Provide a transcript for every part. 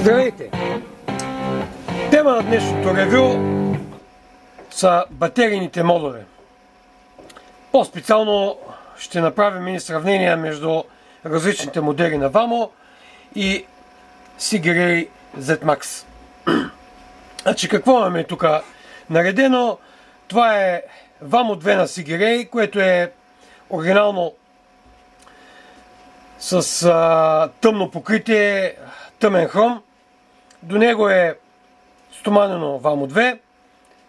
Здравейте! Тема на днешното ревю са батерийните модове. По-специално ще направим и сравнения между различните модели на VAMO и Sigray Z-Max. Значи какво имаме тук наредено? Това е VAMO 2 на Sigray, което е оригинално с тъмно покритие, тъмен хром. До него е стоманено VAMO 2,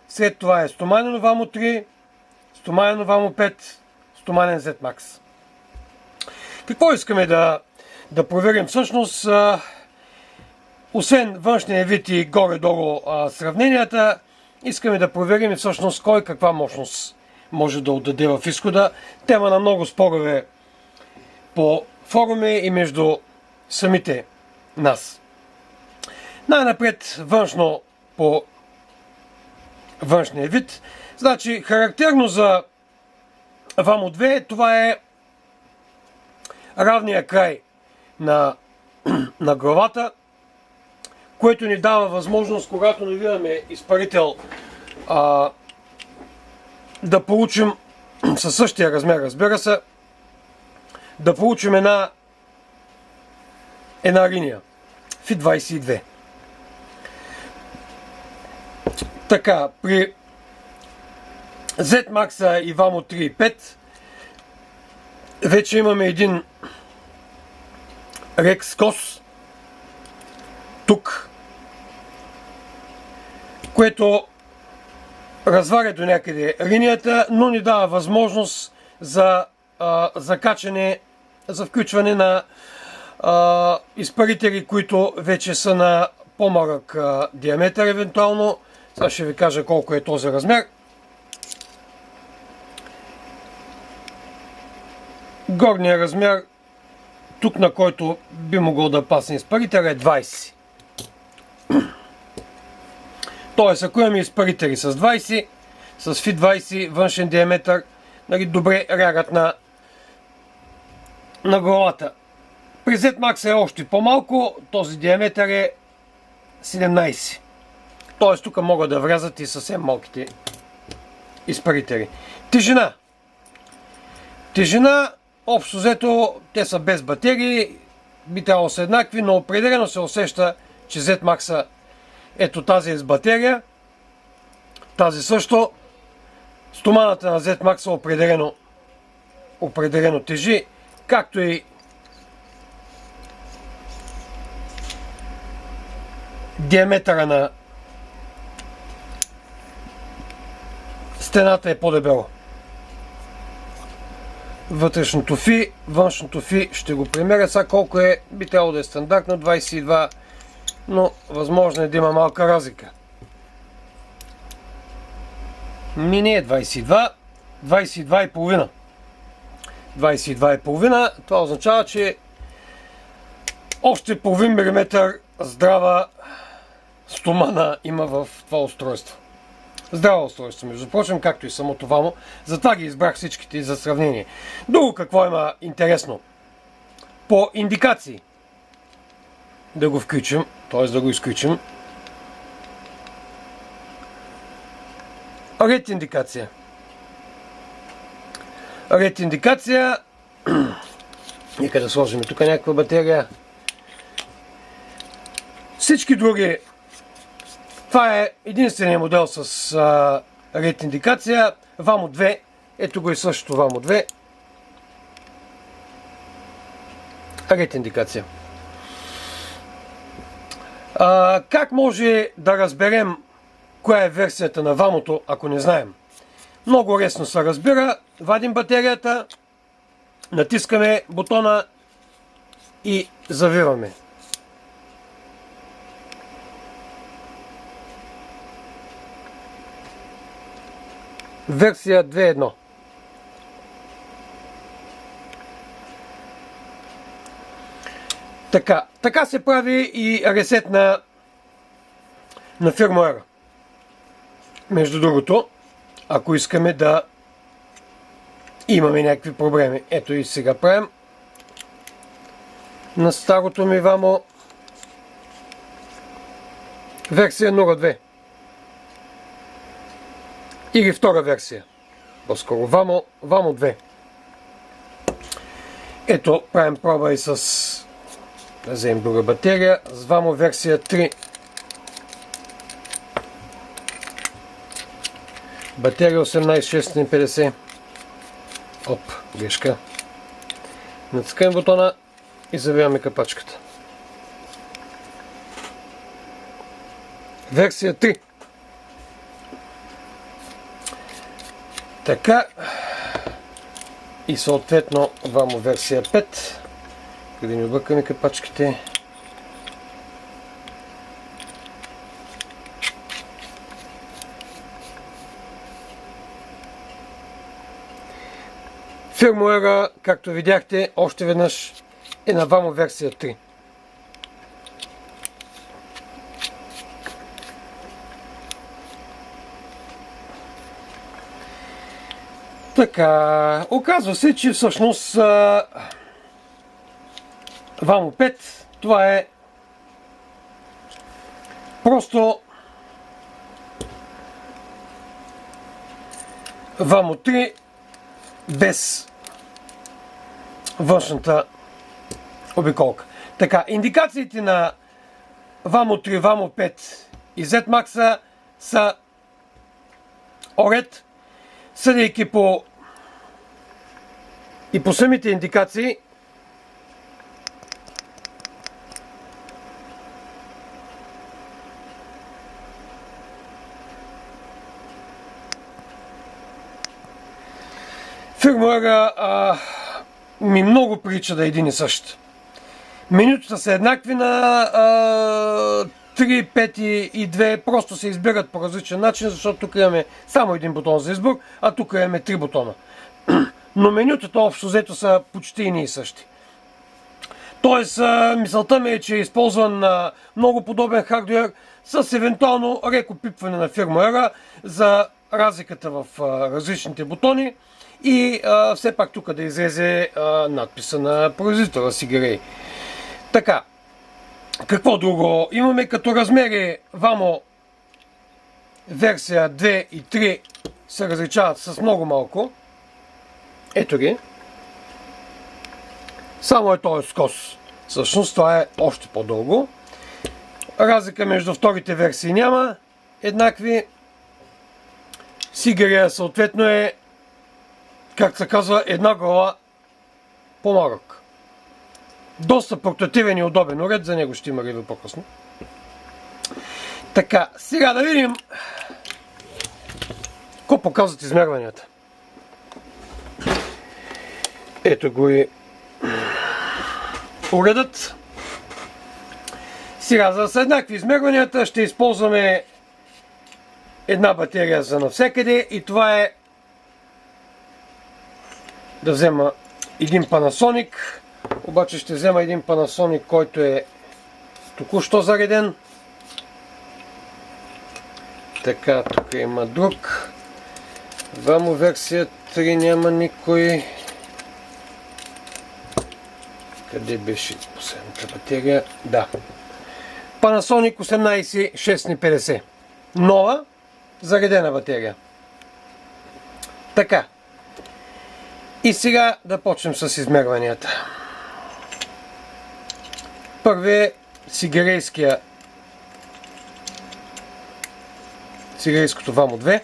след това е стоманено VAMO 3, стоманено VAMO 5, стоманен Z-Max. Какво искаме да проверим всъщност? Освен външния вид и горе-долу сравненията, искаме да проверим всъщност кой каква мощност може да отдаде в изхода. Тема на много спорове по форуми и между самите нас. Най-напред външно по външния вид. Значи характерно за VAMO 2 това е равния край на главата, което ни дава възможност, когато навиваме изпарител, да получим със същия размер, разбира се, да получим една линия FI22. Така, при Z-Max и VAMO 3 и 5 вече имаме един рекс-кос тук, което разваря до някъде линията, но ни дава възможност за закачане, за включване на изпарители, които вече са на по-малък диаметър евентуално. Сега ще ви кажа колко е този размер. Горният размер, тук на който би могъл да пасне изпарител, е 20. Тоест, ако имаме изпарители с 20, с FI20 външен диаметър, добре рягат на главата. При Z-Max е още по-малко, този диаметър е 17. Тоест, тук могат да влязат и съвсем малките изпарители. Тежина, общо взето, те са без батерии, би трябвало са еднакви, но определено се усеща, че Z-Max, ето тази е с батерия, тази също. Стоманата на Z-Max определено тежи, както и диаметъра на стената е по-дебело. Вътрешното фи, външното фи ще го примеря. Сега колко е, би трябвало да е стандартно 22, но възможно е да има малка разлика. Не е 22, 22,5. 22,5, това означава, че още половин милиметър здрава стомана има в това устройство. Здраво устройство, между прочим, както и самото VAMO. Затова ги избрах всичките за сравнение. Друго какво има интересно? По индикации. Да го включим, т.е. да го изключим. Ред индикация. Ред индикация. Нека да сложим тук някаква батерия. Всички други. Това е единственият модел с ред индикация. VAMO 2. Ето го и същото VAMO 2. Ред индикация. Как може да разберем коя е версията на VAMO-то, ако не знаем? Много лесно се разбира. Вадим батерията, натискаме бутона и завиваме. Версия 2.1. Така се прави и ресет на фирмуера. Между другото, ако искаме да имаме някакви проблеми. Ето и сега правим на старото ми VAMO версия 0.2 или втора версия, по-скоро Vamo 2. Ето, правим проба и с, да вземем друга батерия, с Vamo версия 3. Батерия 18650. Оп, грешка. Натискаме бутона и завиваме капачката. Версия 3. Така. И съответно Vamo версия 5. Къде ни объркаме капачките. Фирмуера, както видяхте, още веднъж е на Vamo версия 3. Така, оказва се, че всъщност Vamo 5, това е просто Vamo 3 без външната обиколка. Така, индикациите на Vamo 3, Vamo 5 и Z-Max са оред, съдейки по и по самите индикации. Фирмуера ми много прилича да е един и същ. Менютата са еднакви на 3, 5 и 2, просто се избират по различен начин, защото тук имаме само един бутон за избор, а тук имаме 3 бутона. Но менютата общо взето са почти и и същи. Тоест, мисълта ми е, че е използван много подобен хардуер с евентуално рекопипване на фирмуера за разликата в различните бутони и все пак тук да излезе надписа на производителя Сигерей. Така, какво друго имаме като размери? Vamo версия 2 и 3 се различават с много малко. Ето ги. Само е този скос. Всъщност това е още по-дълго. Разлика между вторите версии няма. Еднакви. Сигерия съответно е, как се казва, една глава по-малък. Доста портативен и удобен уред, за него ще има ревю по-късно. Така, сега да видим какво показват измерванията. Ето го и уредът. Сега, за да са еднакви измерванията, ще използваме една батерия за навсекъде и това е да взема един Panasonic. Обаче ще взема един Panasonic, който е току-що зареден. Така, тук има друг. Vamo версия 3 няма никой. Къде беше последната батерия? Да. Panasonic 18650. Нова, заредена батерия. Така. И сега да почнем с измерванията. Първи е сигерейското Vamo 2.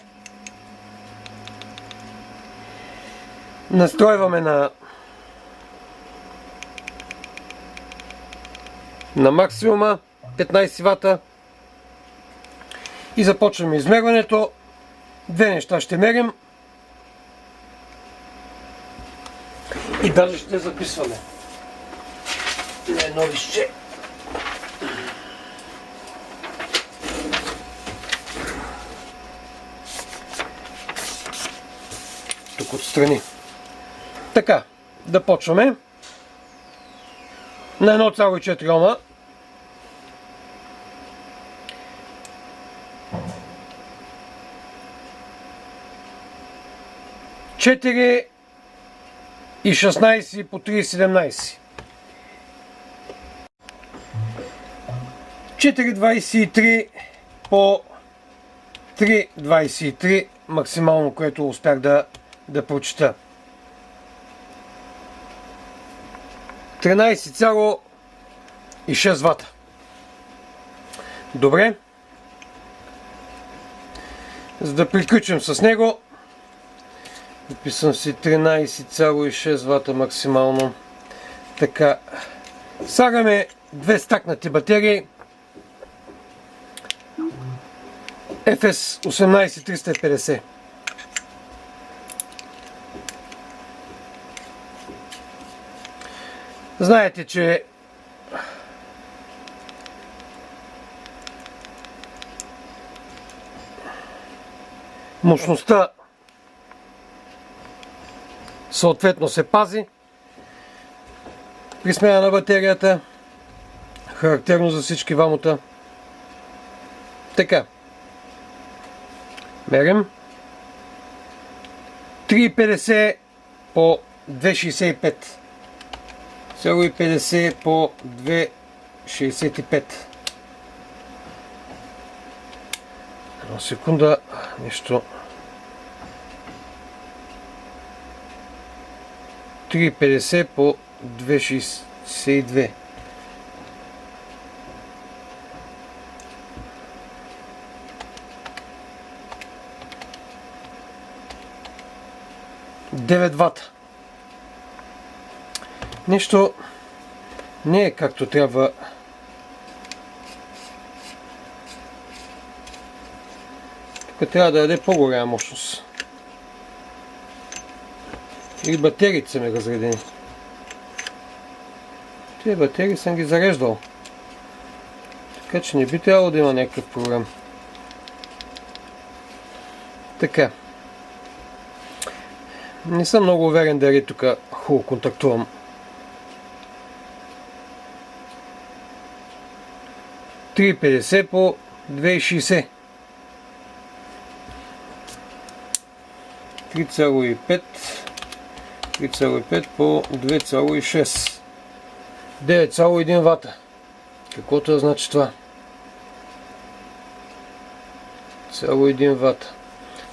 Настройваме на максимума 15 вата и започваме измерването. Две неща ще мерим и даже ще записваме на едно листче. Тук отстрани. Така, да почваме на 1,4 ома. Четири и 16 по 3,17. 4,23 по 3,23 максимално, което успях да прочита. 13,6 вата. Добре. За да приключим с него, написам си 13,6 вата максимално. Така. Слагаме две стакнати батерии. FS 18350. Знаете, че мощността съответно се пази при смяна на батерията. Характерно за всички вамота. Така. Мерим. 3,50 по 2,65. 1,50 по 2,65. Една секунда. Нещо. 3,50 по 2,62. Девет вата. Нещо не е както трябва. Тук трябва да даде по-голяма мощност. Или батериите са ми разредени. Тези батерии съм ги зареждал. Така че не би трябвало да има някакъв проблем. Така. Не съм много уверен дали тук хубаво контактувам. $3,50 по 2,60. 3,5 по 2,6. 9,1 вата. Каквото да значи това? 1,1 вата.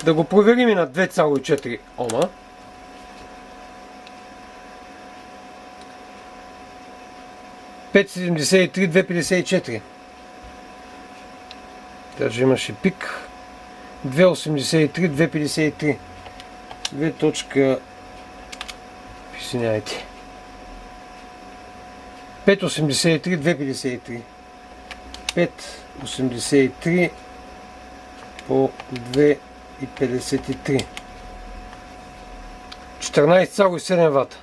Да го проверим и на 2,4 ома. $5,73, 2,54. Даже имаше пик. 2,83, 2,53. 2 точка... Извинявайте. 5,83, 2,53. 5,83 по 2,53. 14,7 вата.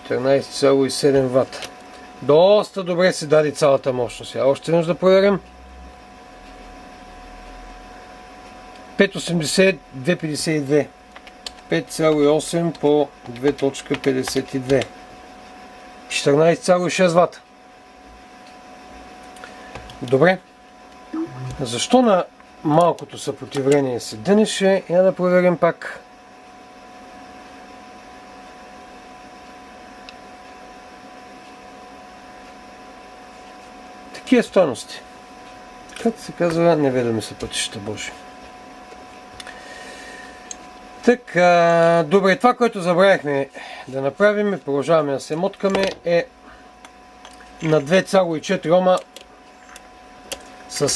14,7 вата. Доста добре се даде цялата мощност. Още нещо да проверим. 5,80, 2,52. 5,8 по 2,52. 14,6 вата. Добре. Защо на малкото съпротивление се дънеше? Я да проверим пак. Такива стойности. Както се казва, неведоми са пътища Божи. Така, добре, това, което забравихме да направим и продължаваме да се моткаме, е на 2,4 ома с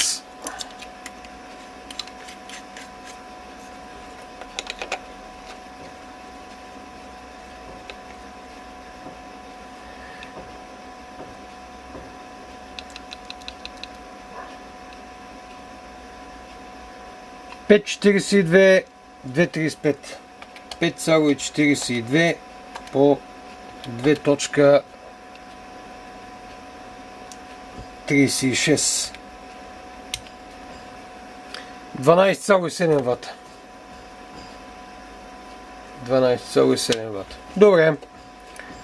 $5,42, 2,35. 5,42 по 2,36. 12,7 вата. 12,7 вата. Добре.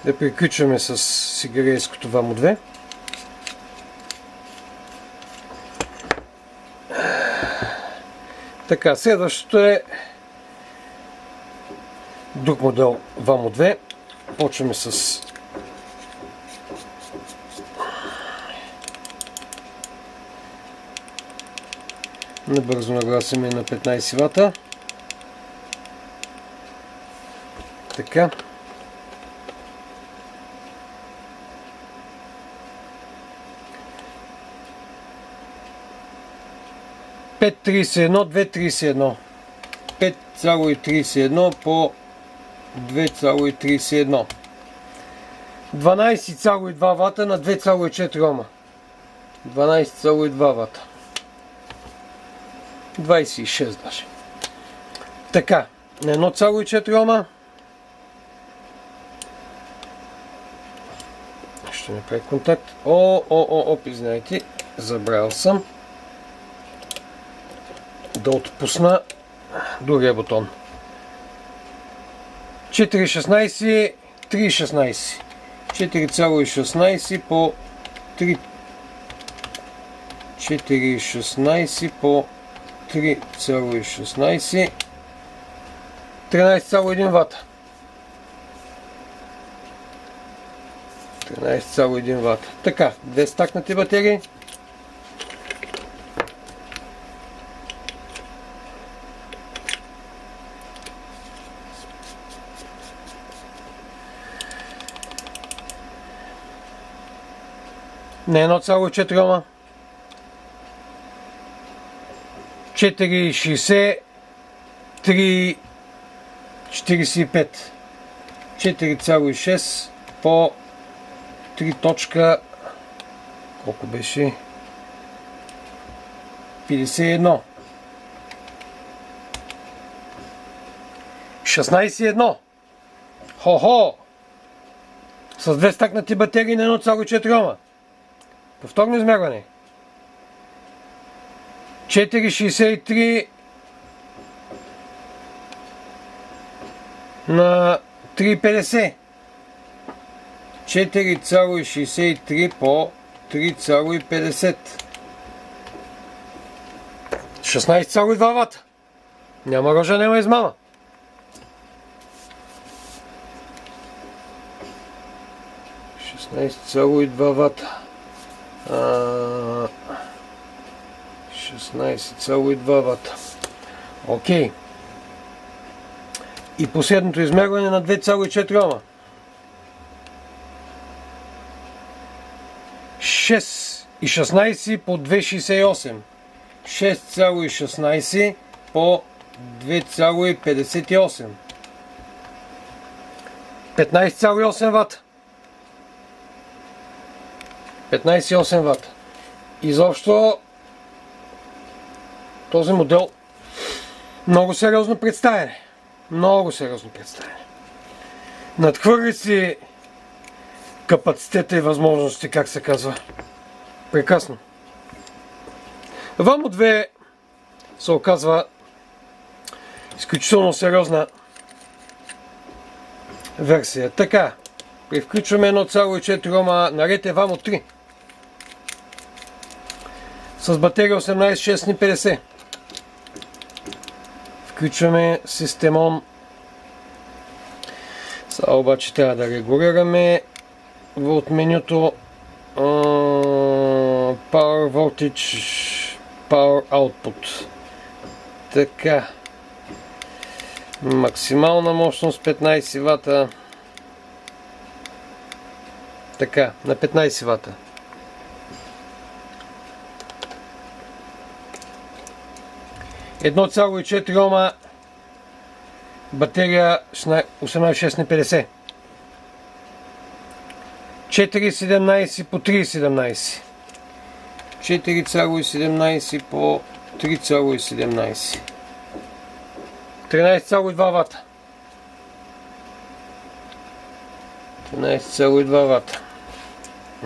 Да приключваме с сигарейското ВАМО 2. Така, следващото е друг модел ВАМО 2. Почваме с Набързо нагласиме на 15 вата. Така. Пет 31, 2,31. 5,31 по 2,31. 12,2 вата на 2,4 ома. 12,2 вата. 26 даже. Така, на 1,4 ома. Ще направи контакт. Извинете, забравил съм да отпусна другия бутон. 4,16, 3,16. 4,16 по 3. 4,16 по 3,16. 13,1 вата. 13,1 вата. Така, две стакнати батерии. На 1,4 ома. 4,60, 3,45. 4,6 по 3 точка. Колко беше? 51. 16,1. Хо-хо! С две стакнати батерии на 1,4 ома. Повторно измерване. 4,63 на 3,50. 4,63 по 3,50. 16,2 вата. Няма рожа, няма измама. 16,2 вата. 16,2 вата. Окей. И последното измерване на 2,4 ома. 6,16 по 2,68. 6,16 по 2,58. 15,8 вата. 15,8 вата. Изобщо този модел много сериозно представяне. Много сериозно представяне. Надхвърли си капацитета и възможности, как се казва. Прекрасно. Вамо 2 се оказва изключително сериозна версия. Така, привключваме 1,4 ома, наред е Вамо 3. С батерия 18650. Включваме системон. Сега обаче трябва да регулираме от менюто Power Voltage, Power Output. Така. Максимална мощност 15 вата. Така, на 15 вата. Едно 1,4 ома батерия 18650. 4,17 по 3,17. 4,17 по 3,17. 13,2 вата. 13,2 вата.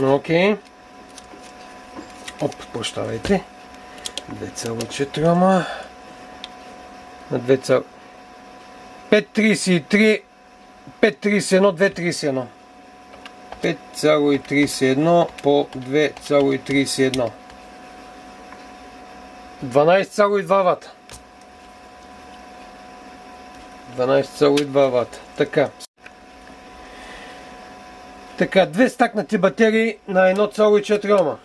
Окей. Прощавайте. 2,4 ома. На 2,5. 5,33. 5,31, 2,31. 5,31 по 2,31. 12,2 вата. 12,2 вата. Така. Така, две стакнати батерии на 1,4 ома.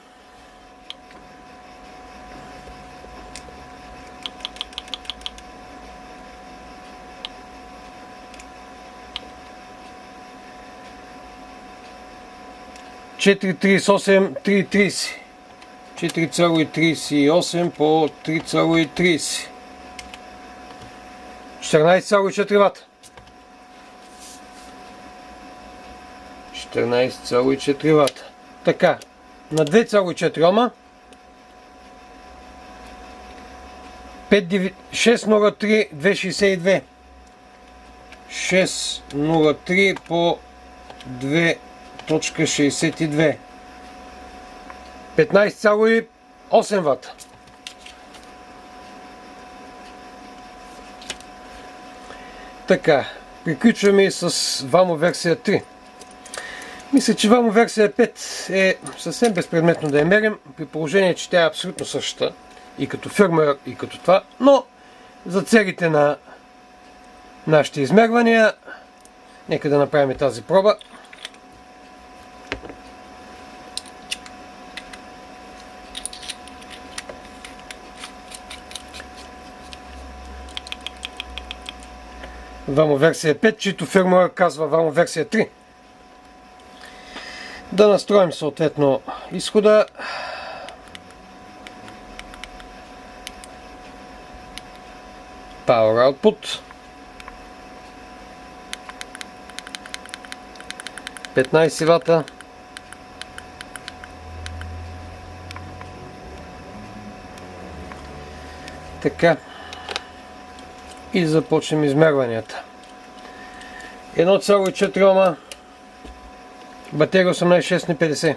4,38, 3,30. 4,38 по 3,30. 14,4 вата. 14,4 вата. Така, на 2,4 ома 603, 2,62. 603 по 2,62. 15,8 вата. Така, приключваме и с ВАМО версия 3. Мисля, че ВАМО версия 5 е съвсем безпредметно да я мерим, при положение, че тя е абсолютно същата и като фирмуер, и като това, но за целите на нашите измервания, нека да направим тази проба. ВАМО версия 5, чието фирмуер казва ВАМО версия 3. Да настроим съответно изхода. Power output. 15 вата. Така. И започнем измерванията. 1,4 ома. Батерия 18650.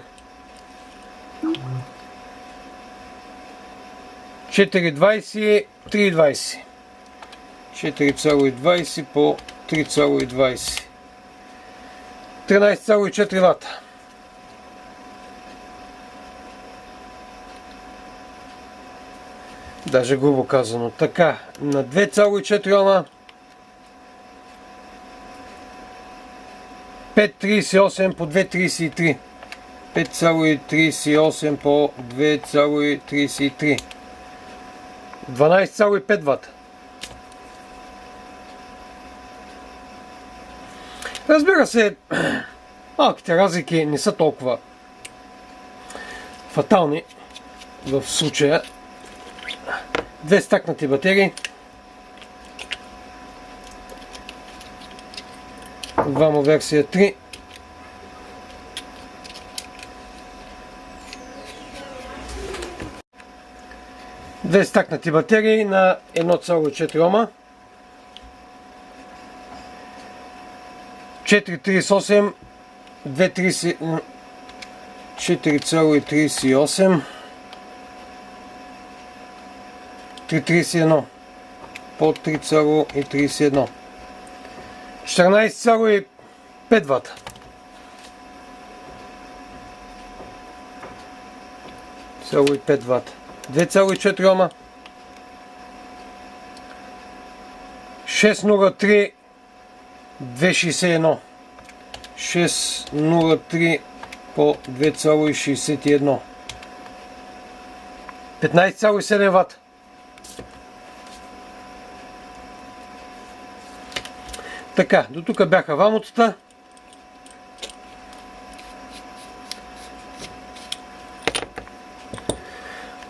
4,20, 3,20. 4,20 по 3,20. 13,4 вата. Даже грубо казано. Така, на 2,4 ома 5,38 по 2,33. 5,38 по 2,33. 12,5 вата. Разбира се, малките разлики не са толкова фатални в случая. Две стакнати батерии. ВАМО версия 3. Две стакнати батерии на 1,4 ома. 4,38, 2,30, 4,38, 3,31 по 3,31. 14,5 вата. Цяло и 5 вата. 2,4 ома. 6,03, 2,61. 6,03 по 2,61. 15,7 вата. Така, до тук бяха вамотата.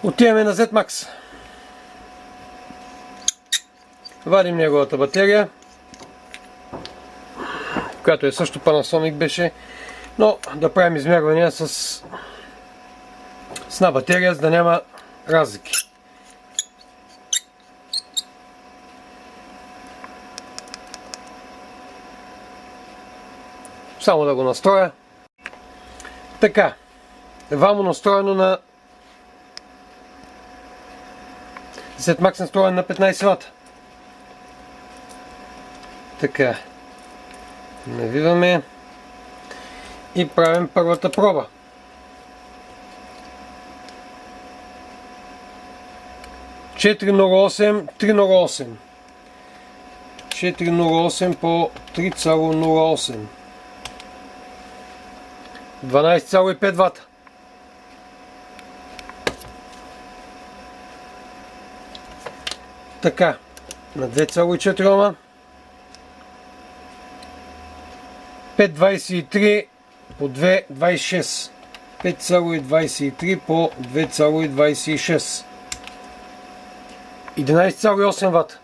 Отиваме на Z-Max. Вадим неговата батерия, която е също Panasonic беше, но да правим измервания с една батерия, за да няма разлики. Само да го настроя. Така, ВАМО настроено на Z-Max настроен на 15 вата. Така, навиваме и правим първата проба. $4,08, $3,08. 4,08 по 3,08. 12,5 вата. Така, на 2,4 ома. 5,23 по 2,26. 5,23 по 2,26. 11,8 вата.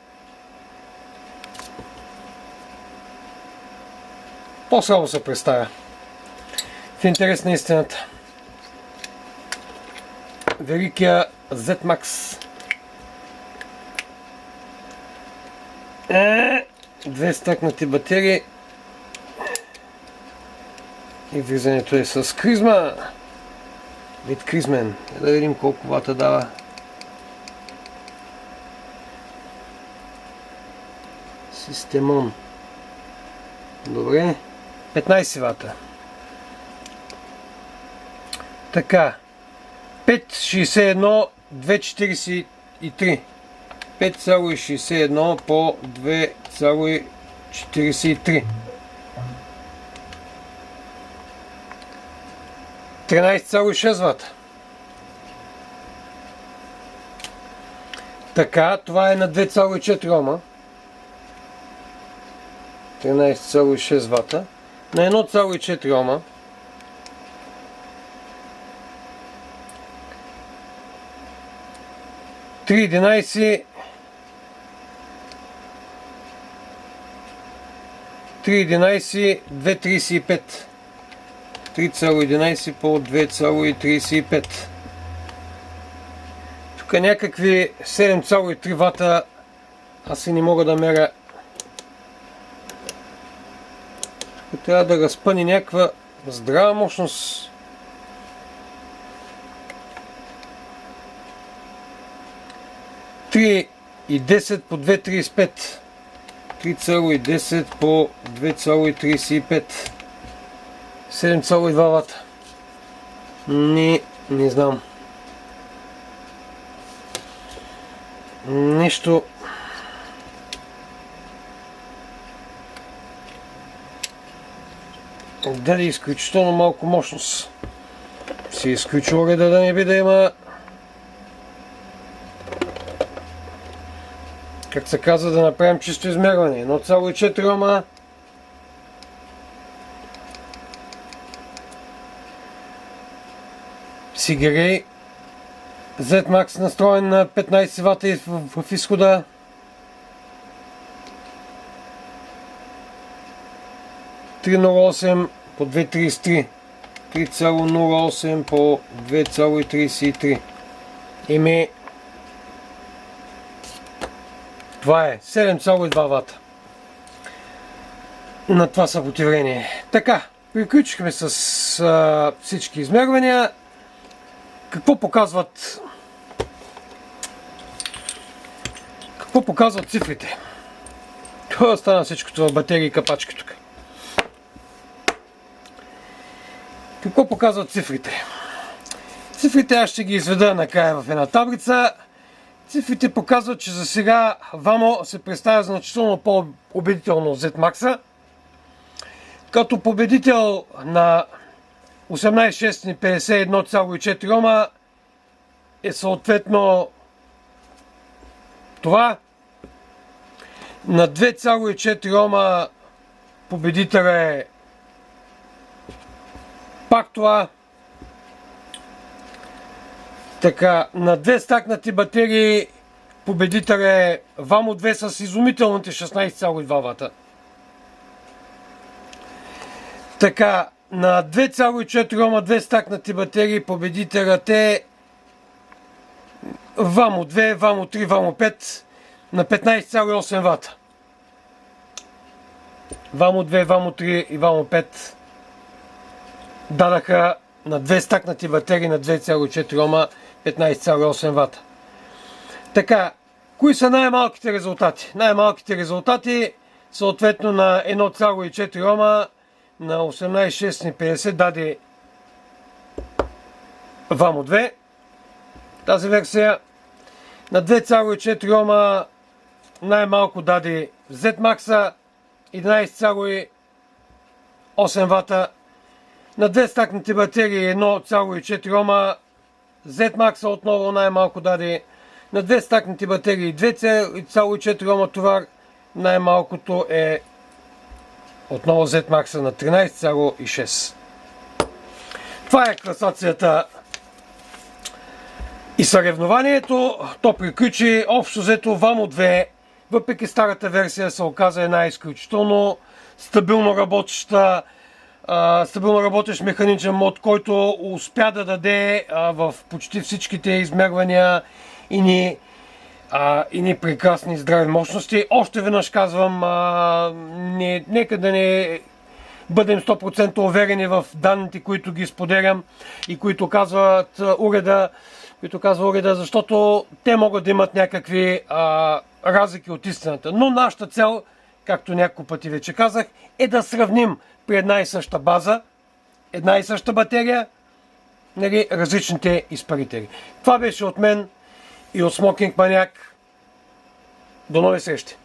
По-слабо се представя. В интерес на истината. Великия Z-Max. Две стъкнати батерии. И влизането е с кризма. Вид кризмен. Да видим колко вата дава. Системон. Добре. 15 вата. Така. 5,61, 2,43. 5,61 по 2,43. 13,6 вата. Така, това е на 2,4 ома. 13,6 вата. На 1,4 ома. 3,11 2,35. 3,11 по 2,35. Тук някакви 7,3 вата. Аз и не мога да меря. Тук трябва да разпъни някаква здрава мощност. И 10 по 2,35. 3,10 по 2,35. 7,2 вата. Не знам. Нещо. Даде изключително малко мощност. Си изключил реда да не би да има, как се казва, да направим чисто измерване. 1,4 ома. Сигерей. Z-Max настроен на 15 вата в изхода. ,08 по 2,33. 3,08 по 2,33. Име. Това е 7,2 вата на това съпротивление. Така, приключихме с всички измервания. Какво показват цифрите? Това стана всичкото в батерии и капачки тук. Какво показват цифрите? Цифрите аз ще ги изведа накрая в една таблица. Цифрите показват, че за сега Vamo се представя значително по-убедително от Z-Max. Като победител на 18-51,4 ома е съответно това. На 2,4 ома победител е пак това. Така, на 2 стакнати батерии победител е Vamo 2 с изумителните 16,2 вата. Така, на 2,4 ома 2 стакнати батерии победителят е Vamo 2, Vamo 3, Vamo 5 на 15,8 вата. Vamo 2, Vamo 3 и Vamo 5 дадаха на 2 стакнати батерии на 2,4 ома 15,8 вата. Така, кои са най-малките резултати? Най-малките резултати съответно на 1,4 ома на 18,650 даде Vamo 2. Тази версия на 2,4 ома най-малко даде Z-Max 11,8 вата. На 2 стакнати батерии 1,4 ома Z-Max отново най-малко даде. На 2 стакнати батерии 2,4 ома товар най-малкото е отново Z-Max на 13,6. Това е класацията и съревнованието. То приключи. Общо взето Vamo 2, въпреки старата версия, се оказа една изключително стабилно работещ механичен мод, който успя да даде в почти всичките измервания и ни прекрасни здрави мощности. Още веднъж казвам, нека да не бъдем 100% уверени в данните, които ги споделям и които казват уреда, защото те могат да имат някакви разлики от истината. Но нашата цел, както няколко пъти вече казах, е да сравним при една и съща база, една и съща батерия, различните изпарители. Това беше от мен и от Smoking Maniac. До нови срещи!